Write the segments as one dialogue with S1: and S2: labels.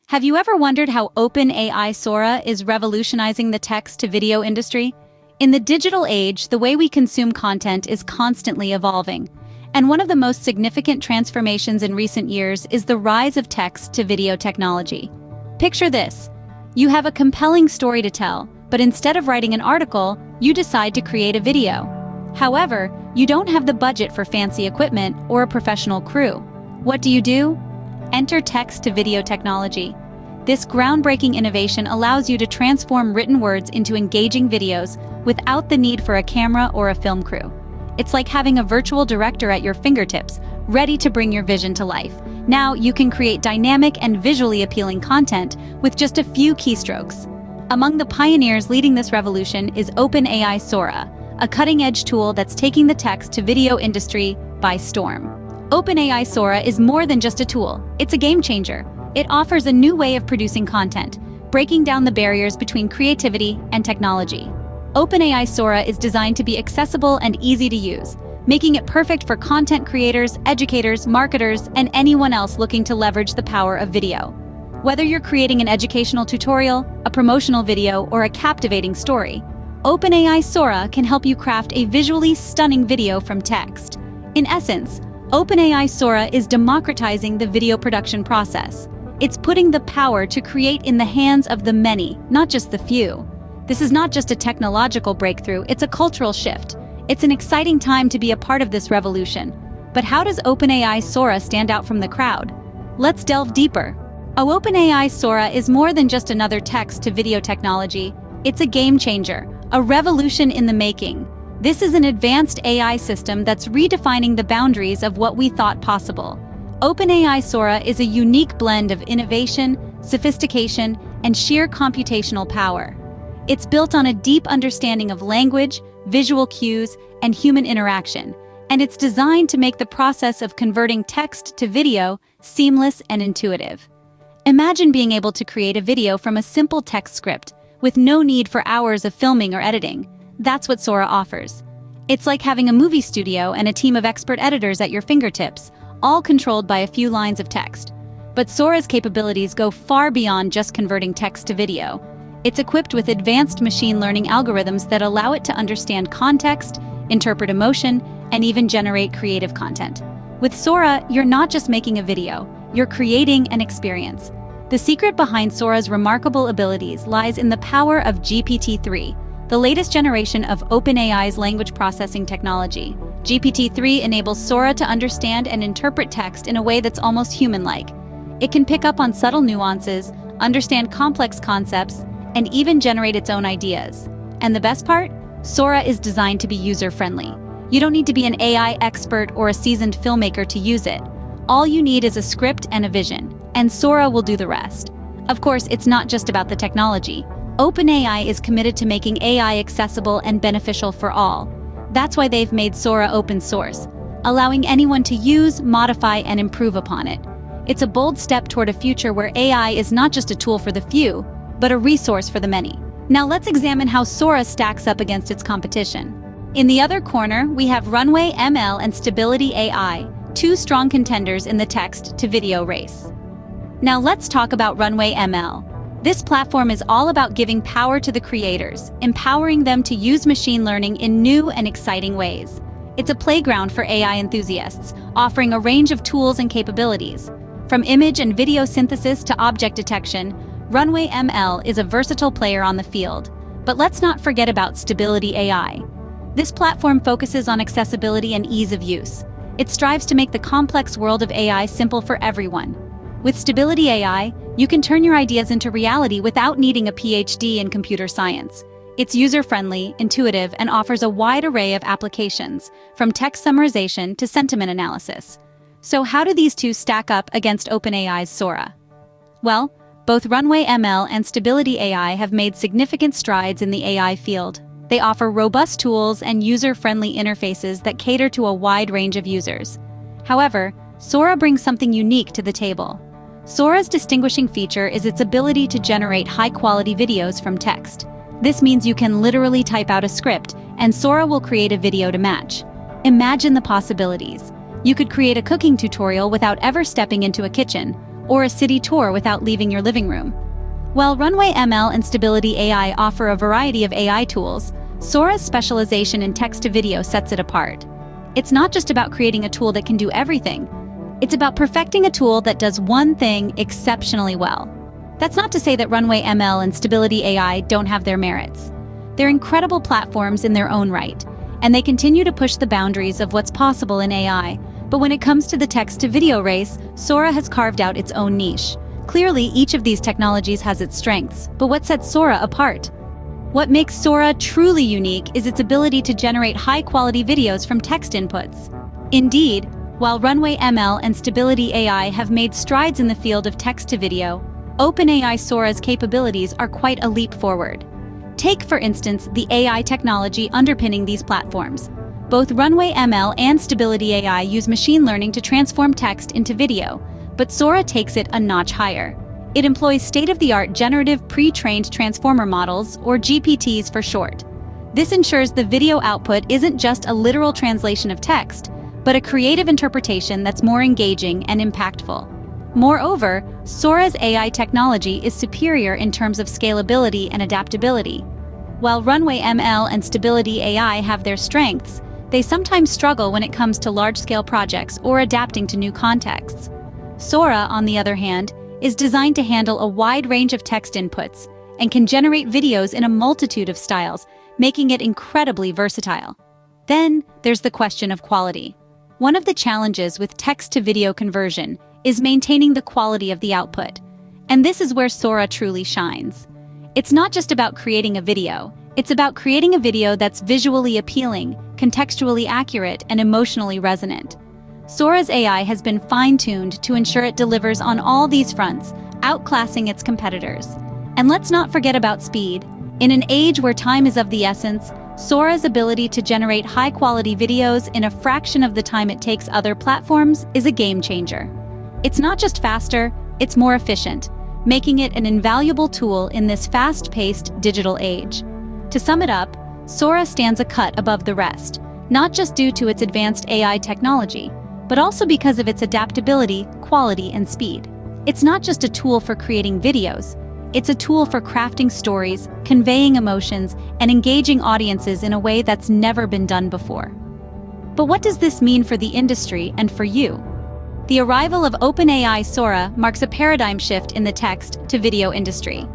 S1: Have you ever wondered how OpenAI Sora is revolutionizing the text-to-video industry? In the digital age, the way we consume content is constantly evolving. And one of the most significant transformations in recent years is the rise of text-to-video technology. Picture this. You have a compelling story to tell, but instead of writing an article, you decide to create a video. However, you don't have the budget for fancy equipment or a professional crew. What do? Enter text-to-video technology. This groundbreaking innovation allows you to transform written words into engaging videos without the need for a camera or a film crew. It's like having a virtual director at your fingertips, ready to bring your vision to life. Now you can create dynamic and visually appealing content with just a few keystrokes. Among the pioneers leading this revolution is OpenAI Sora, a cutting-edge tool that's taking the text-to-video industry by storm. OpenAI Sora is more than just a tool, it's a game changer. It offers a new way of producing content, breaking down the barriers between creativity and technology. OpenAI Sora is designed to be accessible and easy to use, making it perfect for content creators, educators, marketers, and anyone else looking to leverage the power of video. Whether you're creating an educational tutorial, a promotional video, or a captivating story, OpenAI Sora can help you craft a visually stunning video from text. In essence, OpenAI Sora is democratizing the video production process. It's putting the power to create in the hands of the many, not just the few. This is not just a technological breakthrough, it's a cultural shift. It's an exciting time to be a part of this revolution. But how does OpenAI Sora stand out from the crowd? Let's delve deeper. OpenAI Sora is more than just another text-to-video technology. It's a game changer, a revolution in the making. This is an advanced AI system that's redefining the boundaries of what we thought possible. OpenAI Sora is a unique blend of innovation, sophistication, and sheer computational power. It's built on a deep understanding of language, visual cues, and human interaction, and it's designed to make the process of converting text to video seamless and intuitive. Imagine being able to create a video from a simple text script, with no need for hours of filming or editing. That's what Sora offers. It's like having a movie studio and a team of expert editors at your fingertips, all controlled by a few lines of text. But Sora's capabilities go far beyond just converting text to video. It's equipped with advanced machine learning algorithms that allow it to understand context, interpret emotion, and even generate creative content. With Sora, you're not just making a video, you're creating an experience. The secret behind Sora's remarkable abilities lies in the power of GPT-3, the latest generation of OpenAI's language processing technology. GPT-3 enables Sora to understand and interpret text in a way that's almost human-like. It can pick up on subtle nuances, understand complex concepts, and even generate its own ideas. And the best part? Sora is designed to be user-friendly. You don't need to be an AI expert or a seasoned filmmaker to use it. All you need is a script and a vision, and Sora will do the rest. Of course, it's not just about the technology. OpenAI is committed to making AI accessible and beneficial for all. That's why they've made Sora open source, allowing anyone to use, modify, and improve upon it. It's a bold step toward a future where AI is not just a tool for the few, but a resource for the many. Now let's examine how Sora stacks up against its competition. In the other corner, we have Runway ML and StabilityAI, two strong contenders in the text-to-video race. Now let's talk about Runway ML. This platform is all about giving power to the creators, empowering them to use machine learning in new and exciting ways. It's a playground for AI enthusiasts, offering a range of tools and capabilities. From image and video synthesis to object detection, Runway ML is a versatile player on the field. But let's not forget about StabilityAI. This platform focuses on accessibility and ease of use. It strives to make the complex world of AI simple for everyone. With StabilityAI, you can turn your ideas into reality without needing a PhD in computer science. It's user-friendly, intuitive, and offers a wide array of applications, from text summarization to sentiment analysis. So how do these two stack up against OpenAI's Sora? Well, both Runway ML and StabilityAI have made significant strides in the AI field. They offer robust tools and user-friendly interfaces that cater to a wide range of users. However, Sora brings something unique to the table. Sora's distinguishing feature is its ability to generate high-quality videos from text. This means you can literally type out a script, and Sora will create a video to match. Imagine the possibilities. You could create a cooking tutorial without ever stepping into a kitchen, or a city tour without leaving your living room. While Runway ML and StabilityAI offer a variety of AI tools, Sora's specialization in text-to-video sets it apart. It's not just about creating a tool that can do everything. It's about perfecting a tool that does one thing exceptionally well. That's not to say that Runway ML and StabilityAI don't have their merits. They're incredible platforms in their own right, and they continue to push the boundaries of what's possible in AI. But when it comes to the text-to-video race, Sora has carved out its own niche. Clearly, each of these technologies has its strengths, but what sets Sora apart? What makes Sora truly unique is its ability to generate high-quality videos from text inputs. Indeed, while Runway ML and StabilityAI have made strides in the field of text-to-video, OpenAI Sora's capabilities are quite a leap forward. Take, for instance, the AI technology underpinning these platforms. Both Runway ML and StabilityAI use machine learning to transform text into video, but Sora takes it a notch higher. It employs state-of-the-art generative pre-trained transformer models, or GPTs for short. This ensures the video output isn't just a literal translation of text, but a creative interpretation that's more engaging and impactful. Moreover, Sora's AI technology is superior in terms of scalability and adaptability. While Runway ML and StabilityAI have their strengths, they sometimes struggle when it comes to large-scale projects or adapting to new contexts. Sora, on the other hand, is designed to handle a wide range of text inputs and can generate videos in a multitude of styles, making it incredibly versatile. Then, there's the question of quality. One of the challenges with text-to-video conversion is maintaining the quality of the output. And this is where Sora truly shines. It's not just about creating a video, it's about creating a video that's visually appealing, contextually accurate, and emotionally resonant. Sora's AI has been fine-tuned to ensure it delivers on all these fronts, outclassing its competitors. And let's not forget about speed. In an age where time is of the essence, Sora's ability to generate high-quality videos in a fraction of the time it takes other platforms is a game-changer. It's not just faster, it's more efficient, making it an invaluable tool in this fast-paced digital age. To sum it up, Sora stands a cut above the rest, not just due to its advanced AI technology, but also because of its adaptability, quality, and speed. It's not just a tool for creating videos, it's a tool for crafting stories, conveying emotions, and engaging audiences in a way that's never been done before. But what does this mean for the industry and for you? The arrival of OpenAI Sora marks a paradigm shift in the text-to-video industry.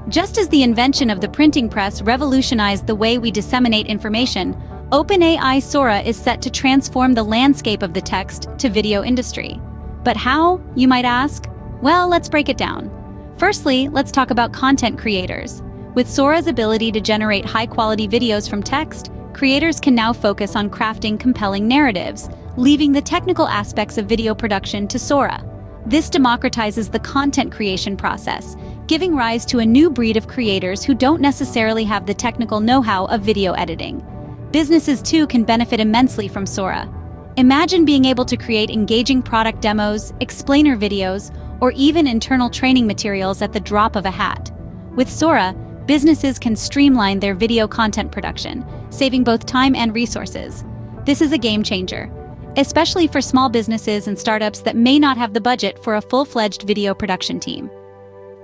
S1: Just as the invention of the printing press revolutionized the way we disseminate information, OpenAI Sora is set to transform the landscape of the text-to-video industry. But how, you might ask? Well, let's break it down. Firstly, let's talk about content creators. With Sora's ability to generate high-quality videos from text, creators can now focus on crafting compelling narratives, leaving the technical aspects of video production to Sora. This democratizes the content creation process, giving rise to a new breed of creators who don't necessarily have the technical know-how of video editing. Businesses, too, can benefit immensely from Sora. Imagine being able to create engaging product demos, explainer videos, or even internal training materials at the drop of a hat. With Sora, businesses can streamline their video content production, saving both time and resources. This is a game changer, especially for small businesses and startups that may not have the budget for a full-fledged video production team.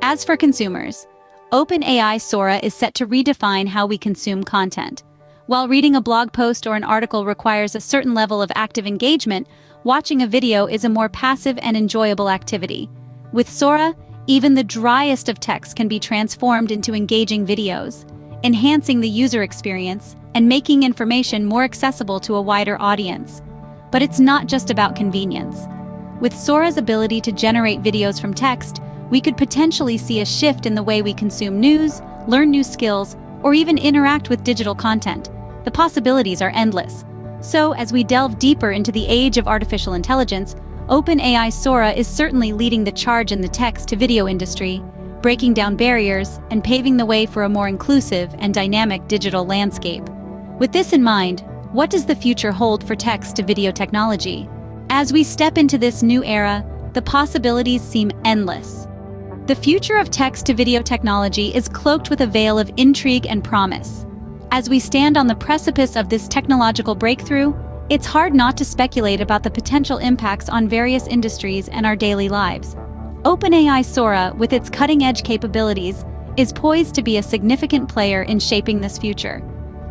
S1: As for consumers, OpenAI Sora is set to redefine how we consume content. While reading a blog post or an article requires a certain level of active engagement, watching a video is a more passive and enjoyable activity. With Sora, even the driest of text can be transformed into engaging videos, enhancing the user experience and making information more accessible to a wider audience. But it's not just about convenience. With Sora's ability to generate videos from text, we could potentially see a shift in the way we consume news, learn new skills, or even interact with digital content. The possibilities are endless. So, as we delve deeper into the age of artificial intelligence, OpenAI Sora is certainly leading the charge in the text-to-video industry, breaking down barriers and paving the way for a more inclusive and dynamic digital landscape. With this in mind, what does the future hold for text-to-video technology? As we step into this new era, the possibilities seem endless. The future of text-to-video technology is cloaked with a veil of intrigue and promise. As we stand on the precipice of this technological breakthrough, it's hard not to speculate about the potential impacts on various industries and our daily lives. OpenAI Sora, with its cutting-edge capabilities, is poised to be a significant player in shaping this future.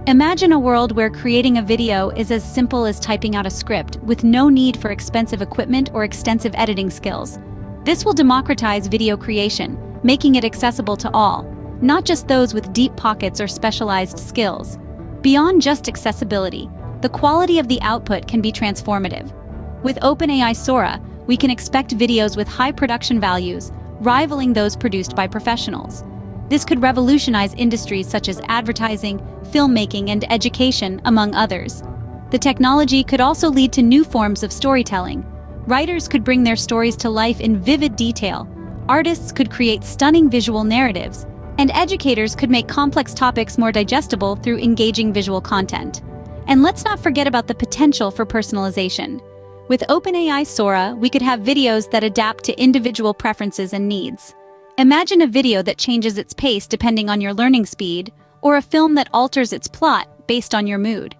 S1: Imagine a world where creating a video is as simple as typing out a script, with no need for expensive equipment or extensive editing skills. This will democratize video creation, making it accessible to all, not just those with deep pockets or specialized skills. Beyond just accessibility, the quality of the output can be transformative. With OpenAI Sora, we can expect videos with high production values, rivaling those produced by professionals. This could revolutionize industries such as advertising, filmmaking, and education, among others. The technology could also lead to new forms of storytelling. Writers could bring their stories to life in vivid detail, artists could create stunning visual narratives, and educators could make complex topics more digestible through engaging visual content. And let's not forget about the potential for personalization. With OpenAI Sora, we could have videos that adapt to individual preferences and needs. Imagine a video that changes its pace depending on your learning speed, or a film that alters its plot based on your mood.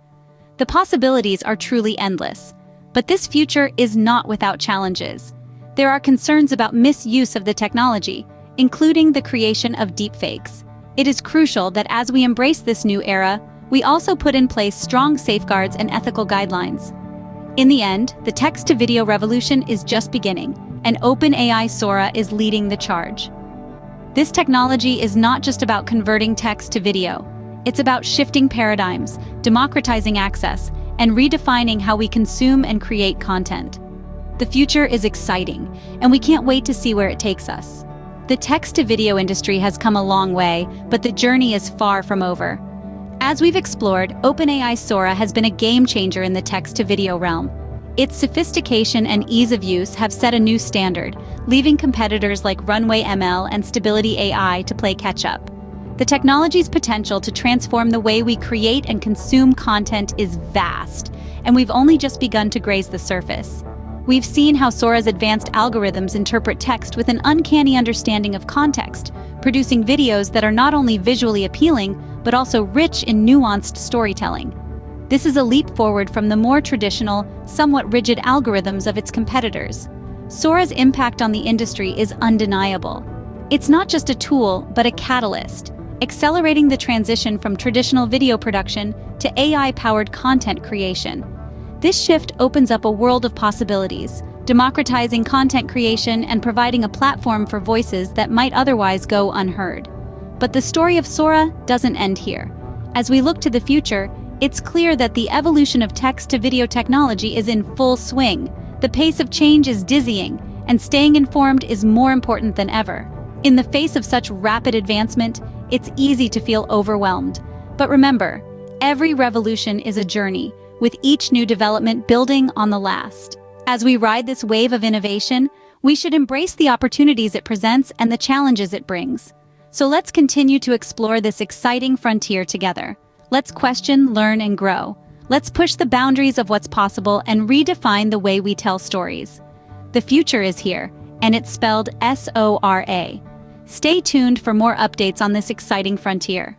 S1: The possibilities are truly endless. But this future is not without challenges. There are concerns about misuse of the technology, including the creation of deepfakes. It is crucial that as we embrace this new era, we also put in place strong safeguards and ethical guidelines. In the end, the text-to-video revolution is just beginning, and OpenAI Sora is leading the charge. This technology is not just about converting text to video. It's about shifting paradigms, democratizing access, and redefining how we consume and create content. The future is exciting, and we can't wait to see where it takes us. The text-to-video industry has come a long way, but the journey is far from over. As we've explored, OpenAI Sora has been a game-changer in the text-to-video realm. Its sophistication and ease of use have set a new standard, leaving competitors like Runway ML and StabilityAI to play catch-up. The technology's potential to transform the way we create and consume content is vast, and we've only just begun to graze the surface. We've seen how Sora's advanced algorithms interpret text with an uncanny understanding of context, producing videos that are not only visually appealing, but also rich in nuanced storytelling. This is a leap forward from the more traditional, somewhat rigid algorithms of its competitors. Sora's impact on the industry is undeniable. It's not just a tool, but a catalyst, accelerating the transition from traditional video production to AI-powered content creation. This shift opens up a world of possibilities, democratizing content creation and providing a platform for voices that might otherwise go unheard. But the story of Sora doesn't end here. As we look to the future, it's clear that the evolution of text-to-video technology is in full swing. The pace of change is dizzying, and staying informed is more important than ever. In the face of such rapid advancement, it's easy to feel overwhelmed. But remember, every revolution is a journey, with each new development building on the last. As we ride this wave of innovation, we should embrace the opportunities it presents and the challenges it brings. So let's continue to explore this exciting frontier together. Let's question, learn, and grow. Let's push the boundaries of what's possible and redefine the way we tell stories. The future is here, and it's spelled S-O-R-A. Stay tuned for more updates on this exciting frontier.